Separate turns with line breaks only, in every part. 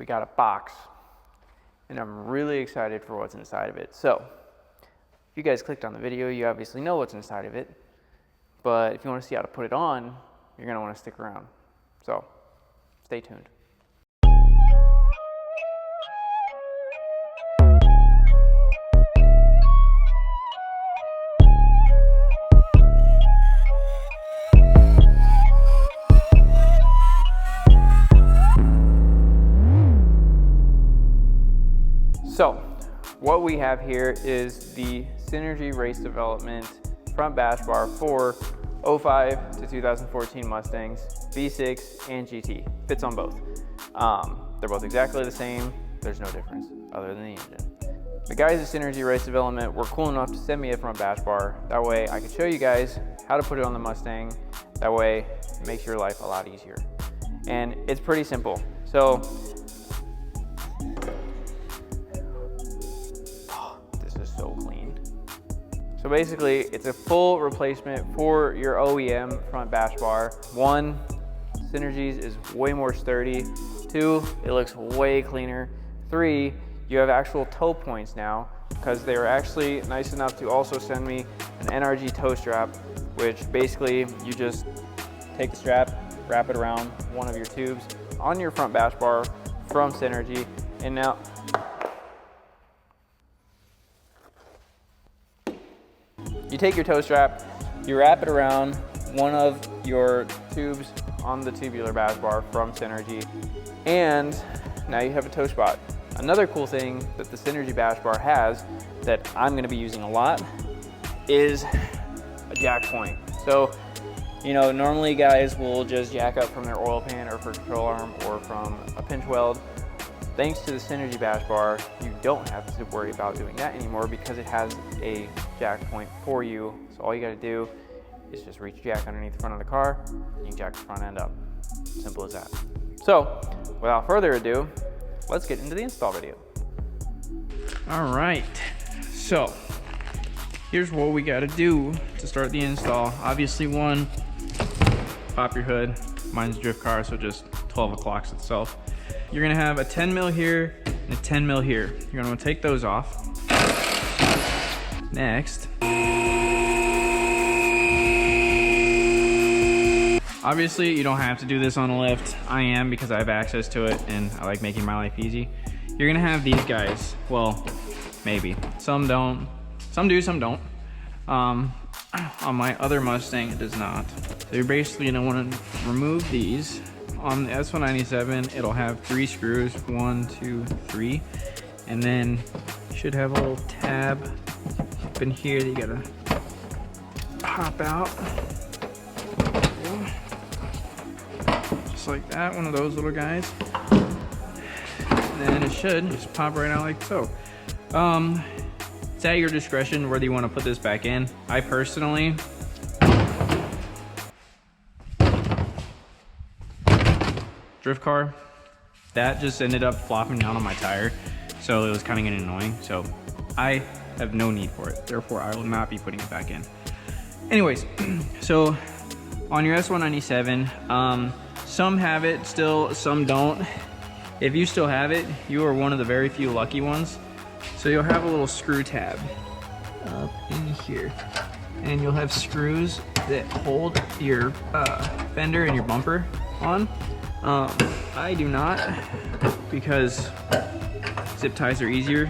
we got a box, and I'm really excited for what's inside of it. So, if you guys clicked on the video, you obviously know what's inside of it, but if you want to see how to put it on, you're going to want to stick around. So, stay tuned. So, what we have here is the Synergy Race Development front bash bar for 05 to 2014 Mustangs, V6 and GT. Fits on both. They're both exactly the same. There's no difference other than the engine. The guys at Synergy Race Development were cool enough to send me a front bash bar. That way I could show you guys how to put it on the Mustang. That way it makes your life a lot easier. And it's pretty simple. So, So basically, it's a full replacement for your OEM front bash bar. One, Synergy's is way more sturdy. Two, it looks way cleaner. Three, you have actual toe points now because they were actually nice enough to also send me an NRG toe strap, which basically you just take the strap, wrap it around one of your tubes on your front bash bar from Synergy, and now you take your toe strap, you wrap it around one of your tubes on the tubular bash bar from Synergy, and now you have a toe spot. Another cool thing that the Synergy bash bar has that I'm gonna be using a lot is a jack point. So, you know, normally guys will just jack up from their oil pan or for control arm or from a pinch weld. Thanks to the Synergy bash bar, you don't have to worry about doing that anymore because it has a jack point for you. So all you gotta do is just reach jack underneath the front of the car, and you can jack the front end up. Simple as that. So, without further ado, let's get into the install video.
All right, so here's what we gotta do to start the install. Obviously, one, pop your hood. Mine's a drift car, so just 12 o'clocks itself. You're gonna have a 10 mil here and a 10 mil here. You're gonna wanna take those off. Next, obviously you don't have to do this on a lift. I am because I have access to it and I like making my life easy. You're gonna have these guys. Well, maybe. Some don't. Some do, some don't. On my other Mustang, it does not. So you're basically gonna wanna remove these. On the S197, it'll have 3 screws, 1, 2, 3, and then you should have a little tab up in here that you gotta pop out. Just like that, one of those little guys. And then it should just pop right out like so. It's at your discretion whether you want to put this back in. I personally drift car, that just ended up flopping down on my tire, so it was kind of getting annoying. So I have no need for it, therefore I will not be putting it back in. Anyways, so on your S197, some have it still, some don't. If you still have it, you are one of the very few lucky ones. So you'll have a little screw tab up in here, and you'll have screws that hold your fender and your bumper on. I do not, because zip ties are easier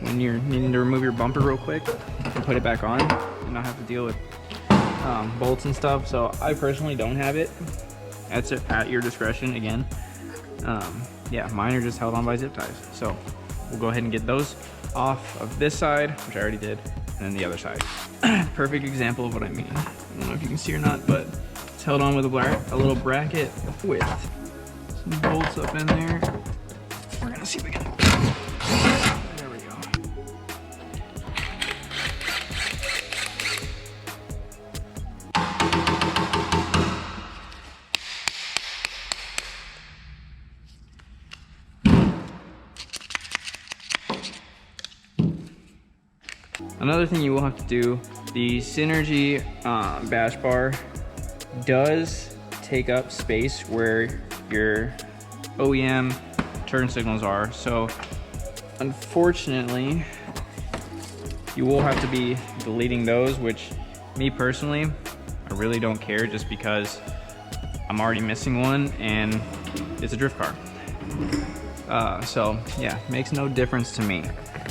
when you're needing to remove your bumper real quick and put it back on and not have to deal with bolts and stuff. So I personally don't have it. That's at your discretion again. Yeah, mine are just held on by zip ties. So we'll go ahead and get those off of this side, which I already did, and then the other side. Perfect example of what I mean. I don't know if you can see or not, but it's held on with a little bracket with some bolts up in there. We're gonna see if we can. There we go. Another thing you will have to do, the Synergy bash bar does take up space where your OEM turn signals are. So unfortunately, you will have to be deleting those, which me personally, I really don't care, just because I'm already missing one and it's a drift car. So yeah, makes no difference to me.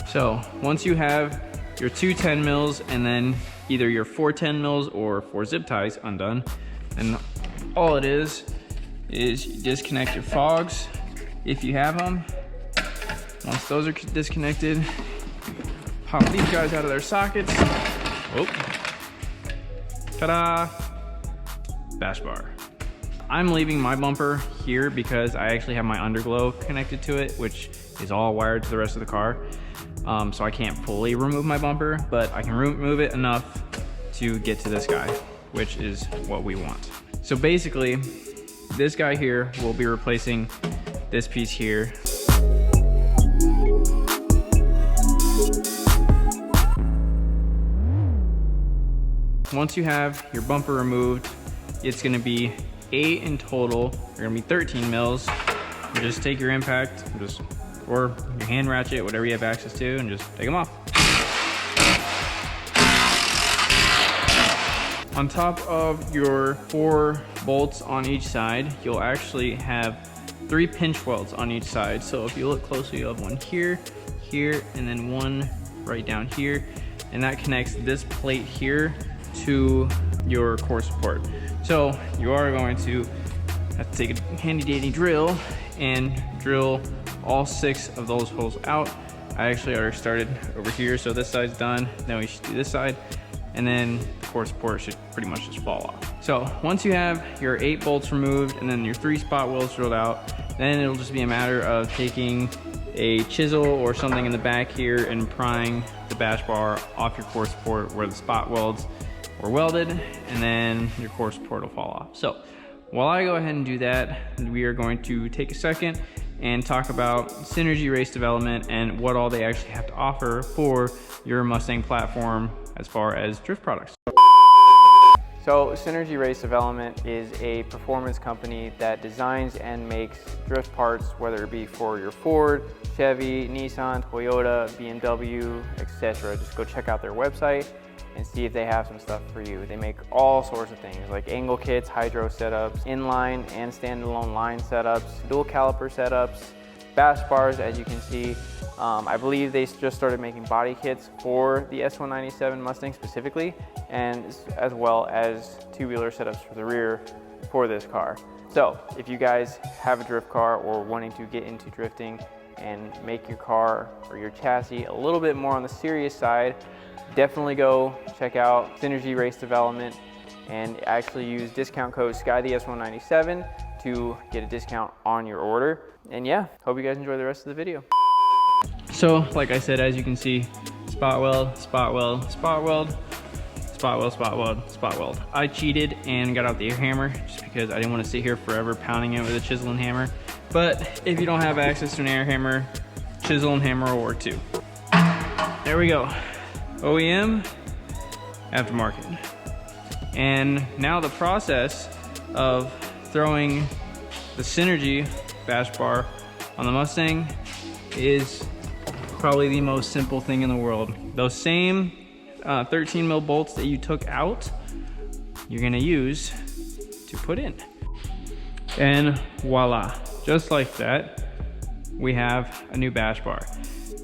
So once you have your two 10 mils and then either your 4 10 mils or 4 zip ties undone, and all it is you disconnect your fogs if you have them. Once those are disconnected, pop these guys out of their sockets. Oh, ta-da! Bash bar. I'm leaving my bumper here because I actually have my underglow connected to it, which is all wired to the rest of the car. So I can't fully remove my bumper, but I can remove it enough to get to this guy, which is what we want. So basically, this guy here will be replacing this piece here. Once you have your bumper removed, it's gonna be 8 in total. They're gonna be 13 mils. You just take your impact, or your hand ratchet, whatever you have access to, and just take them off. On top of your 4 bolts on each side, you'll actually have 3 pinch welds on each side. So if you look closely, you have one here, here, and then one right down here. And that connects this plate here to your core support. So you are going to have to take a handy dandy drill and drill all 6 of those holes out. I actually already started over here, so this side's done. Now we should do this side, and then the core support should pretty much just fall off. So once you have your 8 bolts removed and then your 3 spot welds drilled out, then it'll just be a matter of taking a chisel or something in the back here and prying the bash bar off your core support where the spot welds were welded, and then your core support will fall off. So while I go ahead and do that, we are going to take a second and talk about Synergy Race Development and what all they actually have to offer for your Mustang platform as far as drift products.
So Synergy Race Development is a performance company that designs and makes drift parts, whether it be for your Ford, Chevy, Nissan, Toyota, BMW, etc. Just go check out their website and see if they have some stuff for you. They make all sorts of things like angle kits, hydro setups, inline and standalone line setups, dual caliper setups, bash bars, as you can see. I believe they just started making body kits for the S197 Mustang specifically, and as well as tubular setups for the rear for this car. So if you guys have a drift car or wanting to get into drifting and make your car or your chassis a little bit more on the serious side, definitely go check out Synergy Race Development and actually use discount code SkyTheS197 to get a discount on your order. And yeah, hope you guys enjoy the rest of the video.
So like I said, as you can see, spot weld, spot weld, spot weld, spot weld, spot weld, spot weld. I cheated and got out the air hammer just because I didn't want to sit here forever pounding it with a chisel and hammer. But if you don't have access to an air hammer, chisel and hammer will work too. There we go. OEM, aftermarket. And now the process of throwing the Synergy bash bar on the Mustang is probably the most simple thing in the world. Those same 13 mil bolts that you took out, you're gonna use to put in. And voila, just like that, we have a new bash bar.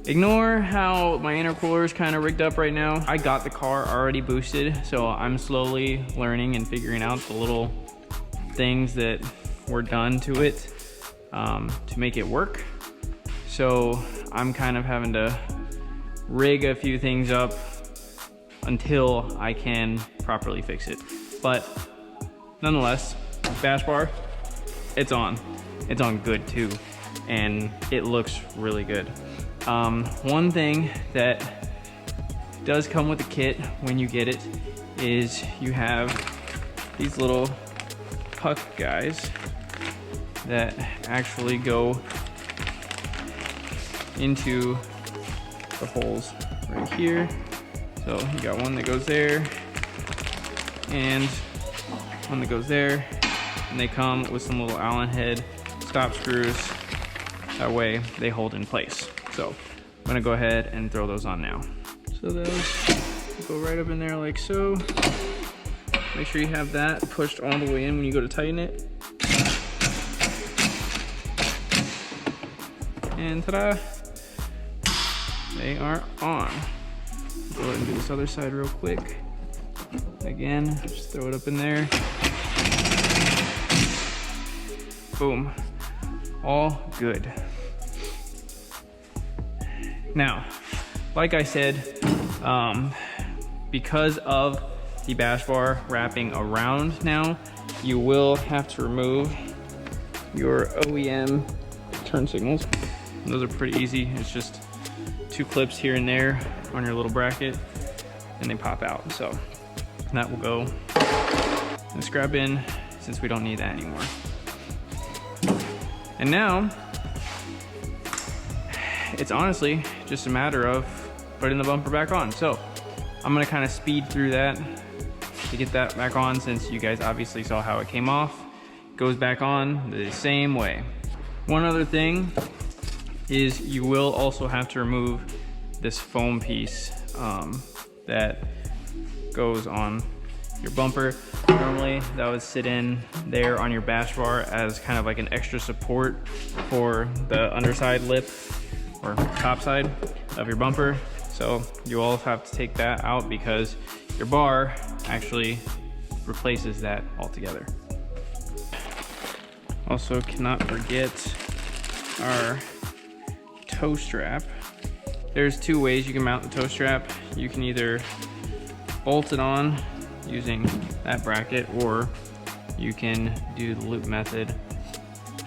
Ignore how my intercooler is kind of rigged up right now. I got the car already boosted, so I'm slowly learning and figuring out the little things that were done to it to make it work. So I'm kind of having to rig a few things up until I can properly fix it. But nonetheless, bash bar, it's on. It's on good too, and it looks really good. One thing that does come with the kit when you get it is you have these little puck guys that actually go into the holes right here. So you got one that goes there and one that goes there, and they come with some little Allen head stop screws That way they hold in place. So I'm gonna go ahead and throw those on now. So those go right up in there like so. Make sure you have that pushed all the way in when you go to tighten it. And ta-da, they are on. Go ahead and do this other side real quick. Again, just throw it up in there. Boom, all good. Now, like I said, because of the bash bar wrapping around now, you will have to remove your OEM turn signals. Those are pretty easy. It's just 2 clips here and there on your little bracket and they pop out. So that will go and scrap in since we don't need that anymore. And now it's honestly just a matter of putting the bumper back on. So I'm gonna kind of speed through that to get that back on, since you guys obviously saw how it came off. It goes back on the same way. One other thing is you will also have to remove this foam piece that goes on your bumper. Normally that would sit in there on your bash bar as kind of like an extra support for the underside lip or top side of your bumper. So you all have to take that out because your bar actually replaces that altogether. Also cannot forget our toe strap. There's 2 ways you can mount the toe strap. You can either bolt it on using that bracket, or you can do the loop method.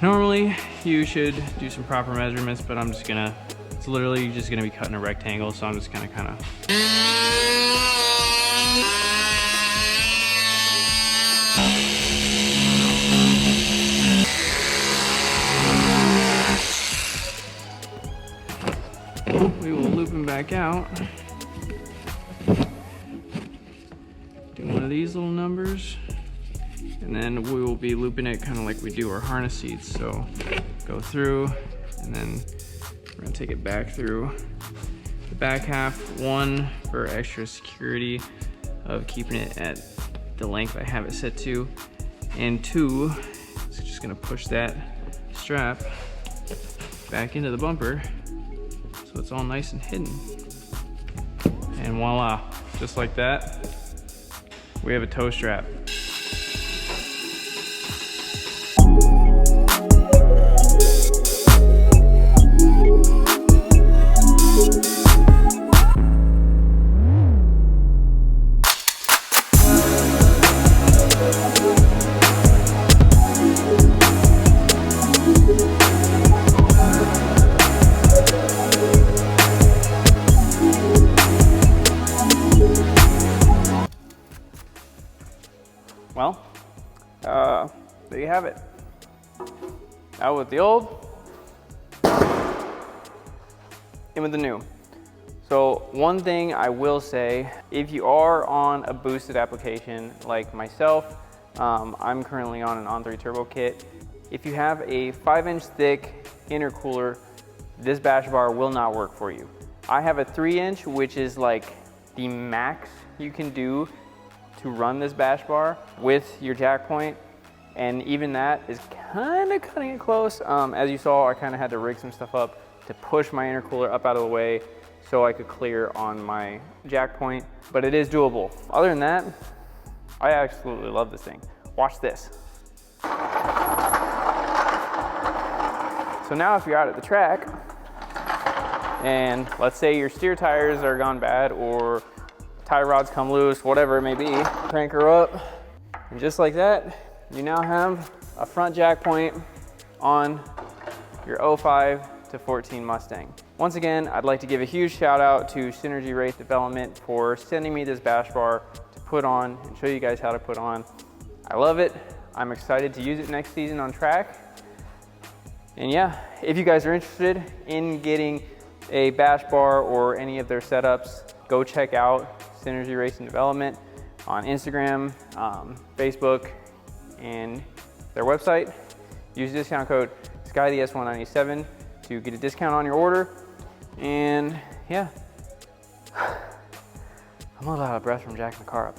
Normally you should do some proper measurements, but it's literally just gonna be cutting a rectangle, so I'm just gonna kind of we will loop him back out. Do one of these little numbers, and then we will be looping it kind of like we do our harness seats. So go through, and then we're gonna take it back through the back half. 1 for extra security of keeping it at the length I have it set to, and 2, it's just gonna push that strap back into the bumper so it's all nice and hidden. And voila, just like that, we have a toe strap.
Well, there you have it. Out with the old, in with the new. So one thing I will say, if you are on a boosted application like myself, I'm currently on an On3 Turbo kit. If you have a 5-inch thick intercooler, this bash bar will not work for you. I have a 3-inch, which is like the max you can do to run this bash bar with your jack point, and even that is kind of cutting it close. As you saw, I kind of had to rig some stuff up to push my intercooler up out of the way so I could clear on my jack point, but it is doable. Other than that, I absolutely love this thing. Watch this. So now if you're out at the track and let's say your steer tires are gone bad or tie rods come loose, whatever it may be, crank her up, and just like that, you now have a front jack point on your 05 to 14 Mustang. Once again, I'd like to give a huge shout out to Synergy Race Development for sending me this bash bar to put on and show you guys how to put on. I love it. I'm excited to use it next season on track. And yeah, if you guys are interested in getting a bash bar or any of their setups, go check out Synergy Racing Development on Instagram, Facebook, and their website. Use discount code SkyTheS197 to get a discount on your order. And yeah, I'm a little out of breath from jacking the car up.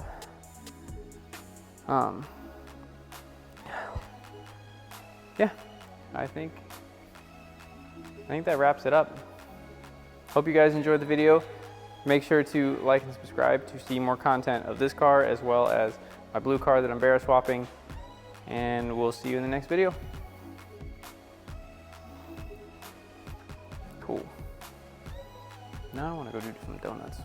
Yeah, I think that wraps it up. Hope you guys enjoyed the video. Make sure to like and subscribe to see more content of this car as well as my blue car that I'm bear swapping. And we'll see you in the next video. Cool. Now I want to go do some donuts.